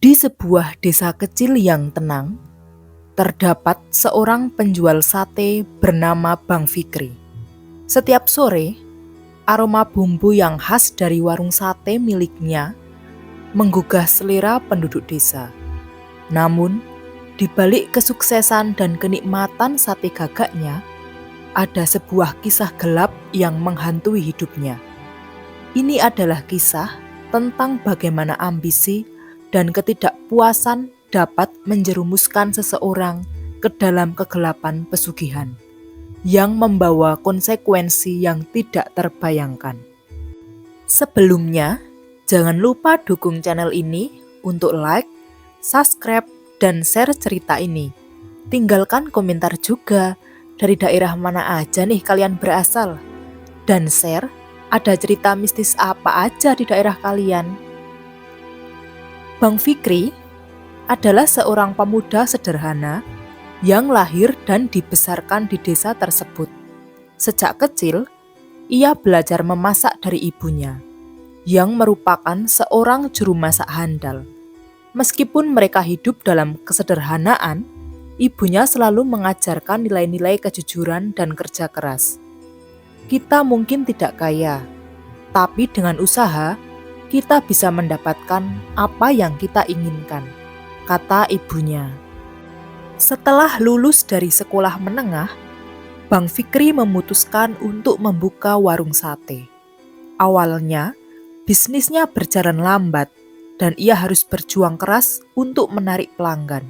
Di sebuah desa kecil yang tenang, terdapat seorang penjual sate bernama Bang Fikri. Setiap sore, aroma bumbu yang khas dari warung sate miliknya menggugah selera penduduk desa. Namun, di balik kesuksesan dan kenikmatan sate gagaknya, ada sebuah kisah gelap yang menghantui hidupnya. Ini adalah kisah tentang bagaimana ambisi dan ketidakpuasan dapat menjerumuskan seseorang ke dalam kegelapan pesugihan yang membawa konsekuensi yang tidak terbayangkan. Sebelumnya, jangan lupa dukung channel ini untuk like, subscribe, dan share cerita ini. Tinggalkan komentar juga dari daerah mana aja nih kalian berasal. Dan share ada cerita mistis apa aja di daerah kalian. Bang Fikri adalah seorang pemuda sederhana yang lahir dan dibesarkan di desa tersebut. Sejak kecil, ia belajar memasak dari ibunya, yang merupakan seorang juru masak handal. Meskipun mereka hidup dalam kesederhanaan, ibunya selalu mengajarkan nilai-nilai kejujuran dan kerja keras. Kita mungkin tidak kaya, tapi dengan usaha, kita bisa mendapatkan apa yang kita inginkan, kata ibunya. Setelah lulus dari sekolah menengah, Bang Fikri memutuskan untuk membuka warung sate. Awalnya, bisnisnya berjalan lambat dan ia harus berjuang keras untuk menarik pelanggan.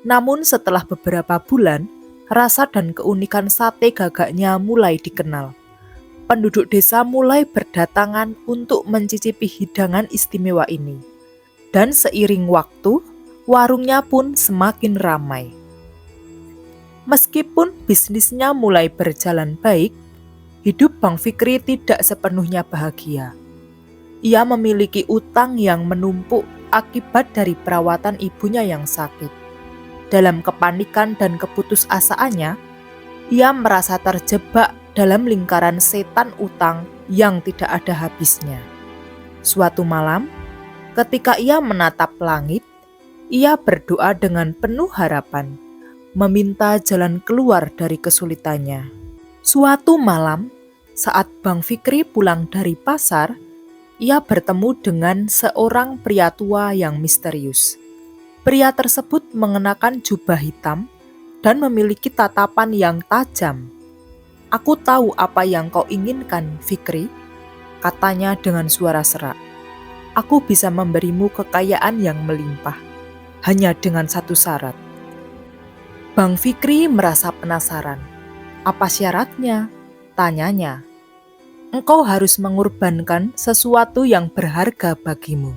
Namun setelah beberapa bulan, rasa dan keunikan sate gagaknya mulai dikenal. Penduduk desa mulai berdatangan untuk mencicipi hidangan istimewa ini. Dan seiring waktu, warungnya pun semakin ramai. Meskipun bisnisnya mulai berjalan baik, hidup Bang Fikri tidak sepenuhnya bahagia. Ia memiliki utang yang menumpuk akibat dari perawatan ibunya yang sakit. Dalam kepanikan dan keputusasaannya, ia merasa terjebak dalam lingkaran setan utang yang tidak ada habisnya. Suatu malam, ketika ia menatap langit, ia berdoa dengan penuh harapan, meminta jalan keluar dari kesulitannya. Suatu malam, saat Bang Fikri pulang dari pasar, ia bertemu dengan seorang pria tua yang misterius. Pria tersebut mengenakan jubah hitam dan memiliki tatapan yang tajam. "Aku tahu apa yang kau inginkan, Fikri," katanya dengan suara serak. "Aku bisa memberimu kekayaan yang melimpah, hanya dengan satu syarat." Bang Fikri merasa penasaran. "Apa syaratnya?" tanyanya. "Engkau harus mengorbankan sesuatu yang berharga bagimu,"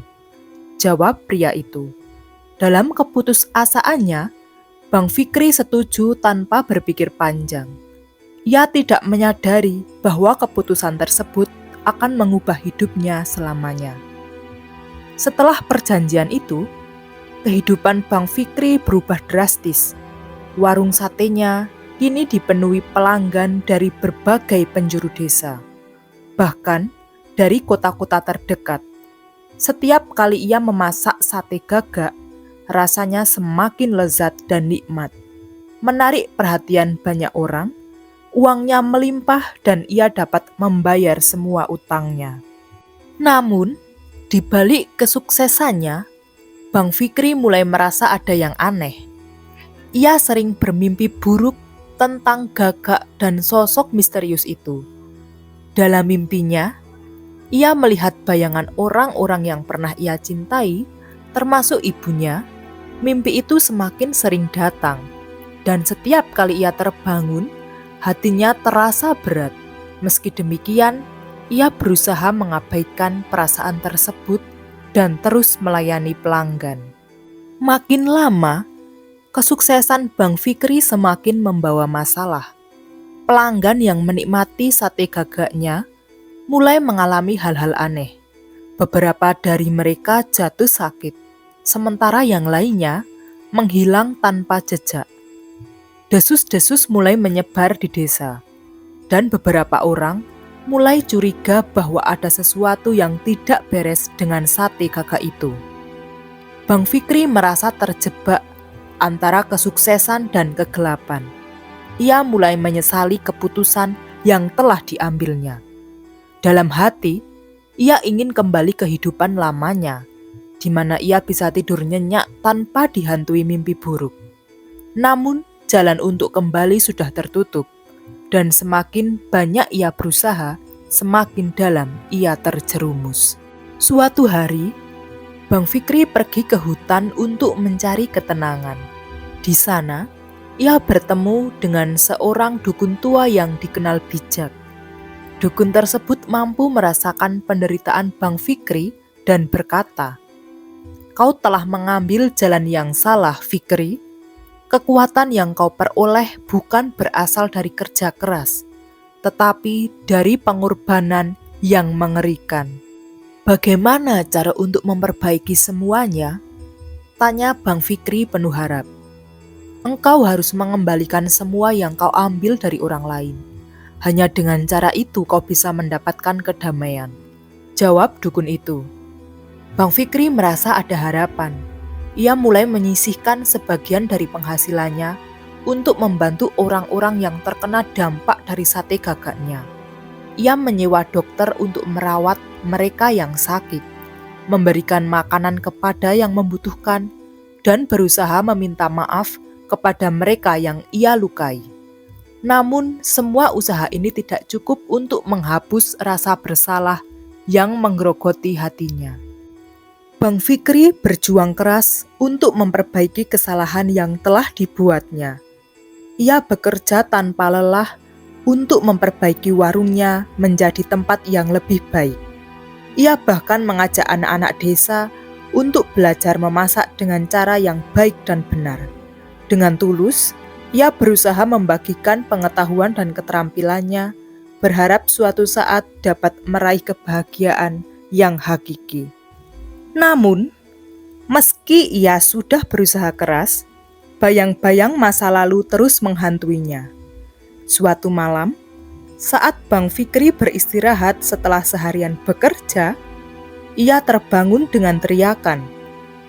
jawab pria itu. Dalam keputusasaannya, Bang Fikri setuju tanpa berpikir panjang. Ia tidak menyadari bahwa keputusan tersebut akan mengubah hidupnya selamanya. Setelah perjanjian itu, kehidupan Bang Fikri berubah drastis. Warung satenya kini dipenuhi pelanggan dari berbagai penjuru desa, bahkan dari kota-kota terdekat. Setiap kali ia memasak sate gagak, rasanya semakin lezat dan nikmat, menarik perhatian banyak orang. Uangnya melimpah dan ia dapat membayar semua utangnya. Namun, di balik kesuksesannya, Bang Fikri mulai merasa ada yang aneh. Ia sering bermimpi buruk tentang gagak dan sosok misterius itu. Dalam mimpinya, ia melihat bayangan orang-orang yang pernah ia cintai, termasuk ibunya. Mimpi itu semakin sering datang, dan setiap kali ia terbangun, hatinya terasa berat. Meski demikian, ia berusaha mengabaikan perasaan tersebut dan terus melayani pelanggan. Makin lama, kesuksesan Bang Fikri semakin membawa masalah. Pelanggan yang menikmati sate gagaknya mulai mengalami hal-hal aneh. Beberapa dari mereka jatuh sakit, sementara yang lainnya menghilang tanpa jejak. Desus-desus mulai menyebar di desa, dan beberapa orang mulai curiga bahwa ada sesuatu yang tidak beres dengan sate gagak itu. Bang Fikri merasa terjebak antara kesuksesan dan kegelapan. Ia mulai menyesali keputusan yang telah diambilnya. Dalam hati, ia ingin kembali ke kehidupan lamanya, di mana ia bisa tidur nyenyak tanpa dihantui mimpi buruk. Namun, jalan untuk kembali sudah tertutup, dan semakin banyak ia berusaha, semakin dalam ia terjerumus. Suatu hari, Bang Fikri pergi ke hutan untuk mencari ketenangan. Di sana, ia bertemu dengan seorang dukun tua yang dikenal bijak. Dukun tersebut mampu merasakan penderitaan Bang Fikri dan berkata, "Kau telah mengambil jalan yang salah, Fikri. Kekuatan yang kau peroleh bukan berasal dari kerja keras, tetapi dari pengorbanan yang mengerikan." "Bagaimana cara untuk memperbaiki semuanya?" tanya Bang Fikri penuh harap. "Engkau harus mengembalikan semua yang kau ambil dari orang lain. Hanya dengan cara itu kau bisa mendapatkan kedamaian," jawab dukun itu. Bang Fikri merasa ada harapan. Ia mulai menyisihkan sebagian dari penghasilannya untuk membantu orang-orang yang terkena dampak dari sate gagaknya. Ia menyewa dokter untuk merawat mereka yang sakit, memberikan makanan kepada yang membutuhkan, dan berusaha meminta maaf kepada mereka yang ia lukai. Namun, semua usaha ini tidak cukup untuk menghapus rasa bersalah yang menggerogoti hatinya. Bang Fikri berjuang keras untuk memperbaiki kesalahan yang telah dibuatnya. Ia bekerja tanpa lelah untuk memperbaiki warungnya menjadi tempat yang lebih baik. Ia bahkan mengajak anak-anak desa untuk belajar memasak dengan cara yang baik dan benar. Dengan tulus, ia berusaha membagikan pengetahuan dan keterampilannya, berharap suatu saat dapat meraih kebahagiaan yang hakiki. Namun, meski ia sudah berusaha keras, bayang-bayang masa lalu terus menghantuinya. Suatu malam, saat Bang Fikri beristirahat setelah seharian bekerja, ia terbangun dengan teriakan.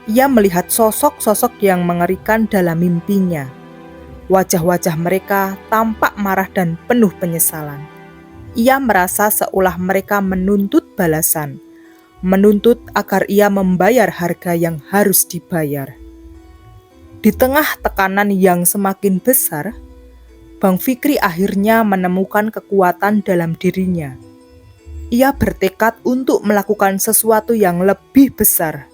Ia melihat sosok-sosok yang mengerikan dalam mimpinya. Wajah-wajah mereka tampak marah dan penuh penyesalan. Ia merasa seolah mereka menuntut balasan, menuntut agar ia membayar harga yang harus dibayar. Di tengah tekanan yang semakin besar, Bang Fikri akhirnya menemukan kekuatan dalam dirinya. Ia bertekad untuk melakukan sesuatu yang lebih besar.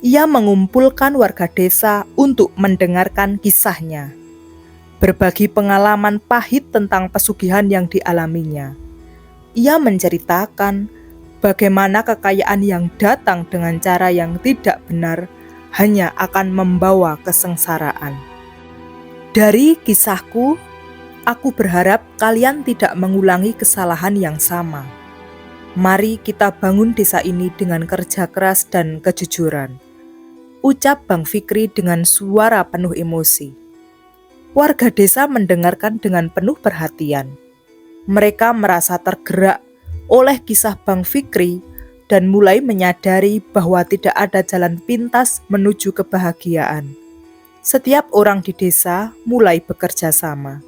Ia mengumpulkan warga desa untuk mendengarkan kisahnya, berbagi pengalaman pahit tentang pesugihan yang dialaminya. Ia menceritakan bagaimana kekayaan yang datang dengan cara yang tidak benar hanya akan membawa kesengsaraan. "Dari kisahku, aku berharap kalian tidak mengulangi kesalahan yang sama. Mari kita bangun desa ini dengan kerja keras dan kejujuran," ucap Bang Fikri dengan suara penuh emosi. Warga desa mendengarkan dengan penuh perhatian. Mereka merasa tergerak oleh kisah Bang Fikri dan mulai menyadari bahwa tidak ada jalan pintas menuju kebahagiaan. Setiap orang di desa mulai bekerja sama,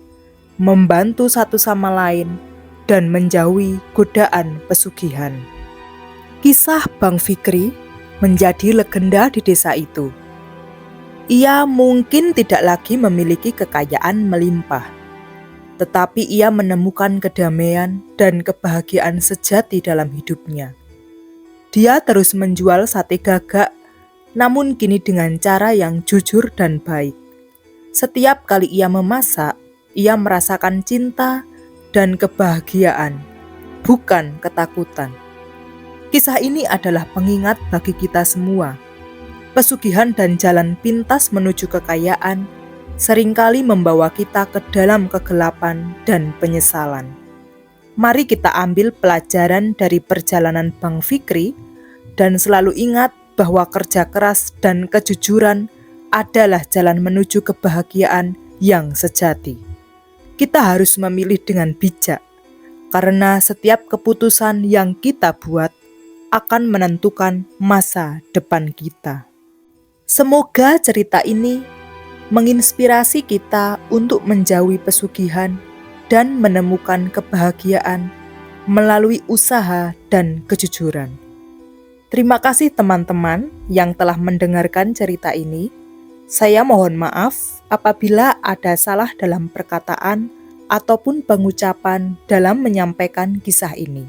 membantu satu sama lain, dan menjauhi godaan pesugihan. Kisah Bang Fikri menjadi legenda di desa itu. Ia mungkin tidak lagi memiliki kekayaan melimpah, tetapi ia menemukan kedamaian dan kebahagiaan sejati dalam hidupnya. Dia terus menjual sate gagak, namun kini dengan cara yang jujur dan baik. Setiap kali ia memasak, ia merasakan cinta dan kebahagiaan, bukan ketakutan. Kisah ini adalah pengingat bagi kita semua. Pesugihan dan jalan pintas menuju kekayaan seringkali membawa kita ke dalam kegelapan dan penyesalan. Mari kita ambil pelajaran dari perjalanan Bang Fikri dan selalu ingat bahwa kerja keras dan kejujuran adalah jalan menuju kebahagiaan yang sejati. Kita harus memilih dengan bijak, karena setiap keputusan yang kita buat akan menentukan masa depan kita. Semoga cerita ini menginspirasi kita untuk menjauhi pesugihan dan menemukan kebahagiaan melalui usaha dan kejujuran. Terima kasih teman-teman yang telah mendengarkan cerita ini. Saya mohon maaf apabila ada salah dalam perkataan ataupun pengucapan dalam menyampaikan kisah ini.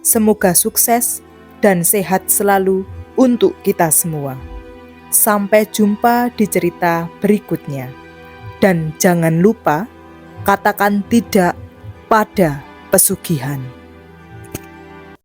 Semoga sukses dan sehat selalu untuk kita semua. Sampai jumpa di cerita berikutnya. Dan jangan lupa, katakan tidak pada pesugihan.